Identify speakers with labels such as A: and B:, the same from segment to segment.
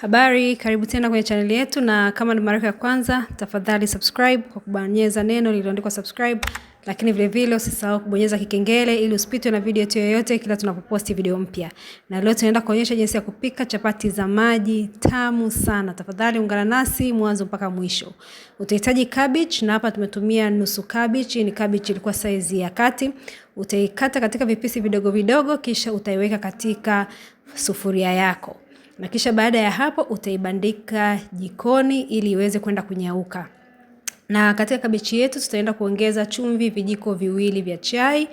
A: Habari, karibu tena kwenye channel yetu, na kama ni mara ya kwanza, tafadhali subscribe kwa kubonyeza neno lililoandikwa subscribe, lakini vile vile usisahau kubonyeza kikengele ili usipitwe na video yetu yoyote kila tunapoposti video mpya. Na leo tunaenda kuonyesha jinsi ya kupika chapati za maji tamu sana. Tafadhali ungana nasi mwanzo mpaka mwisho. Utahitaji cabbage, na hapa tumetumia nusu cabbage. Ni cabbage ilikuwa size ya kati. Utaikata katika vipisi vidogo vidogo, kisha utaiweka katika sufuria yako. Na kisha baada ya hapo utaibandika jikoni ili iweze kwenda kunyauka. Na katika kabichi yetu tutaenda kuongeza chumvi vijiko viwili vya chai.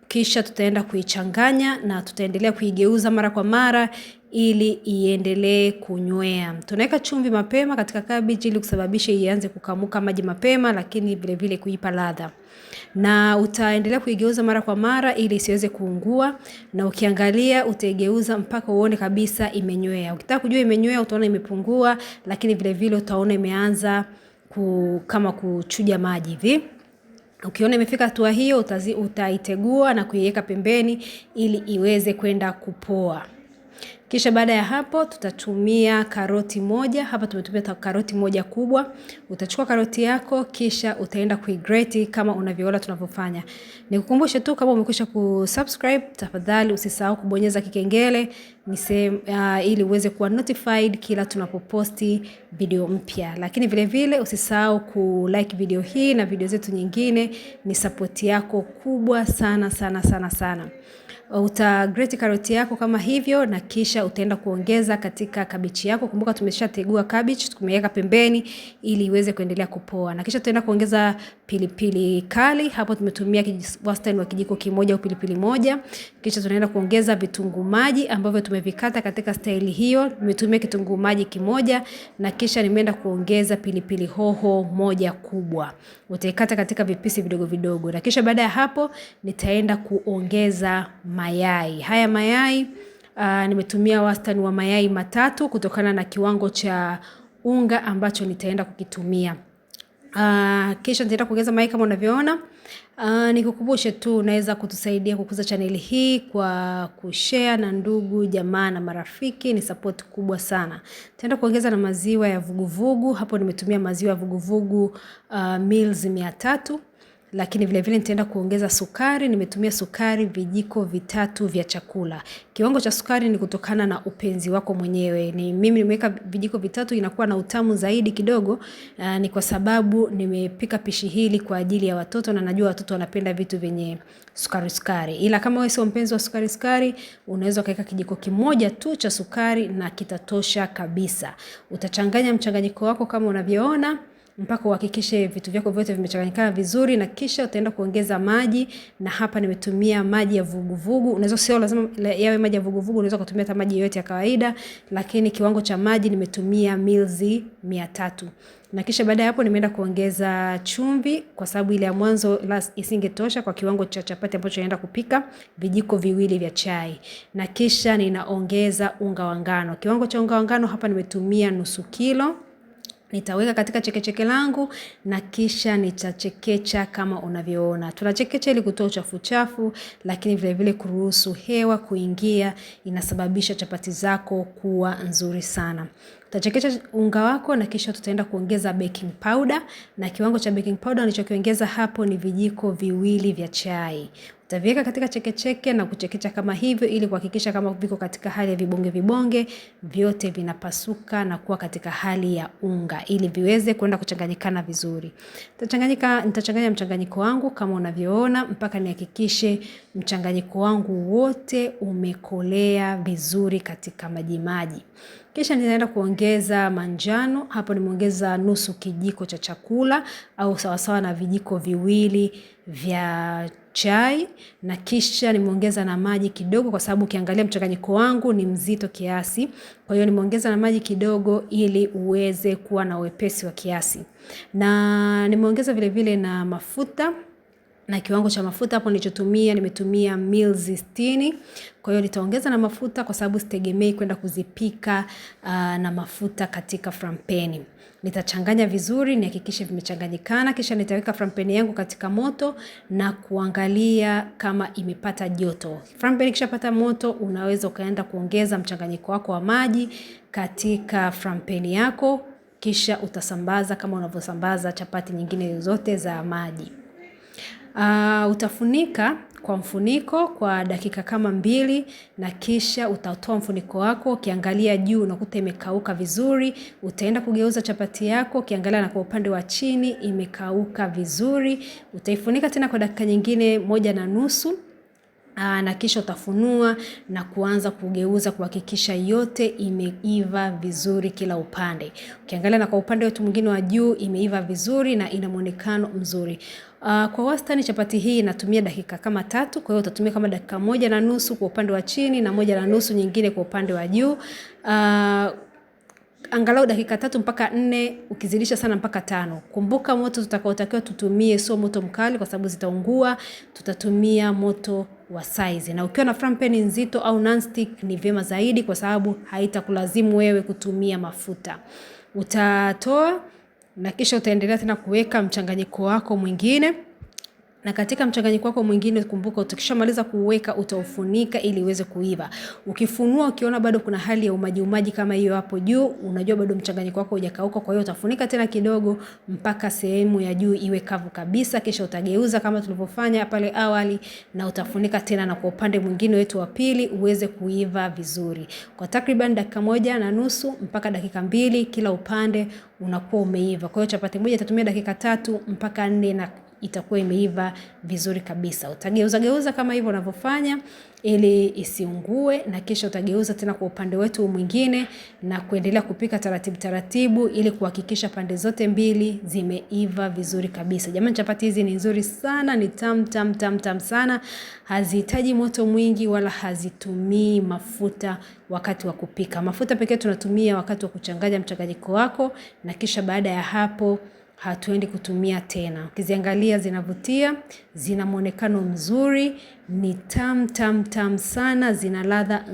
A: Kisha tutaenda kuichanganya na tutaendelea kuigeuza mara kwa mara ili iendelee kunywea. Tunaweka chumvi mapema katika kabichi ili kusababisha ianze kukamuka maji mapema, lakini vile vile kuipa ladha. Na utaendelea kuigeuza mara kwa mara ili isiweze kuungua, na ukiangalia utaigeuza mpaka uone kabisa imenywea. Ukitaka kujua imenywea utaona imepungua, lakini vile vile utaona imeanza kama kuchuja maji hivi. Ukiona imefika hatua hiyo utaitegua na kuiweka pembeni ili iweze kwenda kupoa. Kisha baada ya hapo tutatumia karoti moja. Hapa tumetumia karoti moja kubwa. Utachukua karoti yako kisha utaenda kuigrate kama unavyoona tunavyofanya. Nikukumbushe tu, kama umekwisha kusubscribe, tafadhali usisahau kubonyeza kikengele ili uweze kuwa notified kila tunapoposti video mpya. Lakini vile vile usisahau kulike video hii na video zetu nyingine. Ni support yako kubwa sana sana sana sana. Utagrate karoti yako kama hivyo, na kisha utaenda kuongeza katika kabichi yako. Kumbuka tumeshategua cabbage, tumeweka pembeni ili iweze kuendelea kupoa. Na kisha tutaenda kuongeza pilipili kali. Hapo tumetumia wastani wa kijiko kimoja au pilipili moja. Kisha tunaenda kuongeza vitunguu maji ambavyo tumevikata katika staili hiyo. Nimetumia kitunguu maji kimoja, na kisha nimeenda kuongeza pilipili hoho moja kubwa. Utaikata katika vipisi vidogo vidogo. Na kisha baada ya hapo nitaenda kuongeza mayai. Haya mayai nimetumia wastani wa mayai 3 kutokana na kiwango cha unga ambacho nitaenda kukitumia. Kisha nitaenda kuongeza mayai kama unavyoona. Nikukumbushe tu, unaweza kutusaidia kukuza channel hii kwa kushare na ndugu, jamaa na marafiki. Ni support kubwa sana. Nitaenda kuongeza na maziwa ya vuguvugu. Hapo nimetumia maziwa ya vuguvugu mils 300. Lakini vile vile nitaenda kuongeza sukari. Nimetumia sukari vijiko 3 vya chakula. Kiwango cha sukari ni kutokana na upenzi wako mwenyewe. Mimi nimeweka vijiko 3, inakuwa na utamu zaidi kidogo. Ni kwa sababu nimepika pishi hili kwa ajili ya watoto, na najua watoto wanapenda vitu vyenye sukari. Ila kama wewe sio mpenzi wa sukari, unaweza kuweka kijiko kimoja tu cha sukari na kitatosha kabisa. Utachanganya mchanganyiko wako kama unavyoona mpaka uhakikishe vitu vyako vyote vimechanganyikana vizuri, na kisha utaenda kuongeza maji. Na hapa nimetumia maji ya vuguvugu. Unaweza sio lazima yawe maji ya vuguvugu, unaweza kutumia hata maji yote ya kawaida, lakini kiwango cha maji nimetumia mils 300. Na kisha baada ya hapo nimeenda kuongeza chumvi kwa sababu ile ya mwanzo isingetosha kwa kiwango cha chapati ambacho naenda kupika, vijiko 2 vya chai. Na kisha ninaongeza unga wa ngano. Kiwango cha unga wa ngano hapa nimetumia nusu kilo. Nitaweka katika chekecheke langu na kisha nitachekecha kama unavyoona. Tunachekecha ili kutoa uchafu, lakini vile vile kuruhusu hewa kuingia. Inasababisha chapati zako kuwa nzuri sana. Utachekecha unga wako na kisha tutaenda kuongeza baking powder, na kiwango cha baking powder nilichokiongeza hapo ni vijiko 2 vya chai. Utaviweka katika chekecheke na kuchekecha kama hivyo ili kuhakikisha kama viko katika hali ya vibonge vyote vinapasuka na kuwa katika hali ya unga ili viweze kwenda kuchanganyikana vizuri. Nitachanganya mchanganyiko wangu kama unavyoona mpaka nihakikishe mchanganyiko wangu wote umekolea vizuri katika maji. Kisha nitaenda kuongeza manjano. Hapo nimeongeza nusu kijiko cha chakula au sawasawa na vijiko 2 vya chai, na kisha nimeongeza na maji kidogo kwa sababu ukiangalia mchanganyiko wangu ni mzito kiasi. Kwa hiyo nimeongeza na maji kidogo ili uweze kuwa na wepesi wa kiasi. Na nimeongeza vile vile na mafuta. Na kiwango cha mafuta hapo nilichotumia, nimetumia mils 60. Kwa hiyo nitaongeza na mafuta kwa sababu sitegemei kwenda kuzipika na mafuta katika frampeni. Nitachanganya vizuri, nihakikishe vimechanganyikana, kisha nitaweka frampeni yangu katika moto na kuangalia kama imepata joto. Frampeni ikishapata moto, unaweza ukaenda kuongeza mchanganyiko wako wa maji katika frampeni yako, kisha utasambaza kama unavyosambaza chapati nyingine zote za maji. Utafunika kwa mfuniko kwa dakika kama 2 na kisha utatoa mfuniko wako. Ukiangalia juu unakuta imekauka vizuri, utaenda kugeuza chapati yako, ukiangalia na kwa upande wa chini imekauka vizuri. Utaifunika tena kwa dakika nyingine 1.5 na kisha utafunua na kuanza kugeuza kuhakikisha yote imeiva vizuri kila upande. Ukiangalia na kwa upande wetu mwingine wa juu imeiva vizuri na ina muonekano mzuri. Kwa wastani chapati hii inatumia dakika kama 3, kwa hiyo utatumia kama dakika 1.5 kwa upande wa chini na 1.5 nyingine kwa upande wa juu. Angalau dakika 3 mpaka 4, ukizidisha sana mpaka 5. Kumbuka moto tutakaotakiwa tutumie sio moto mkali kwa sababu zitaungua, tutatumia moto wa size. Na ukiwa na frampeni nzito au non-stick ni vyema zaidi kwa sababu haitakulazimu wewe kutumia mafuta. Utatoa na kisha utaendelea tena kuweka mchanganyiko wako mwingine. Na katika mchanganyiko wako mwingine kumbuka utakishamaliza kuweka utaufunika ili uweze kuiva. Ukifunua ukiona bado kuna hali ya umaji kama hiyo hapo juu, unajua bado mchanganyiko wako hujakauka, kwa hiyo utafunika tena kidogo mpaka sehemu ya juu iwe kavu kabisa, kisha utageuza kama tulivyofanya pale awali na utafunika tena na kwa upande mwingine wetu wa pili uweze kuiva vizuri. Kwa takriban dakika 1.5 mpaka dakika 2 kila upande unakuwa umeiva. Kwa hiyo chapati moja itatumia dakika 3 mpaka 4 na itakuwa imeiva vizuri kabisa. Utageuza kama hivyo unavyofanya ili isiungue na kisha utageuza tena kwa upande wetu mwingine na kuendelea kupika taratibu ili kuhakikisha pande zote mbili zimeiva vizuri kabisa. Jamani, chapati hizi ni nzuri sana, ni tam sana. Hazihitaji moto mwingi wala hazitumii mafuta wakati wa kupika. Mafuta pekee tunatumia wakati wa kuchanganya mchanganyiko wako na kisha baada ya hapo hatuendi kutumia tena. Ukiziangalia zinavutia, zina muonekano mzuri, ni tam sana, zina ladha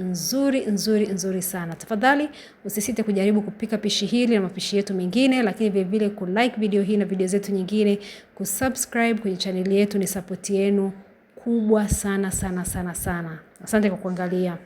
A: nzuri sana. Tafadhali usisite kujaribu kupika pishi hili na mapishi yetu mengine, lakini vile vile kulike video hii na video zetu nyingine, kusubscribe kwenye channel yetu, ni support yenu kubwa sana. Asante kwa kuangalia.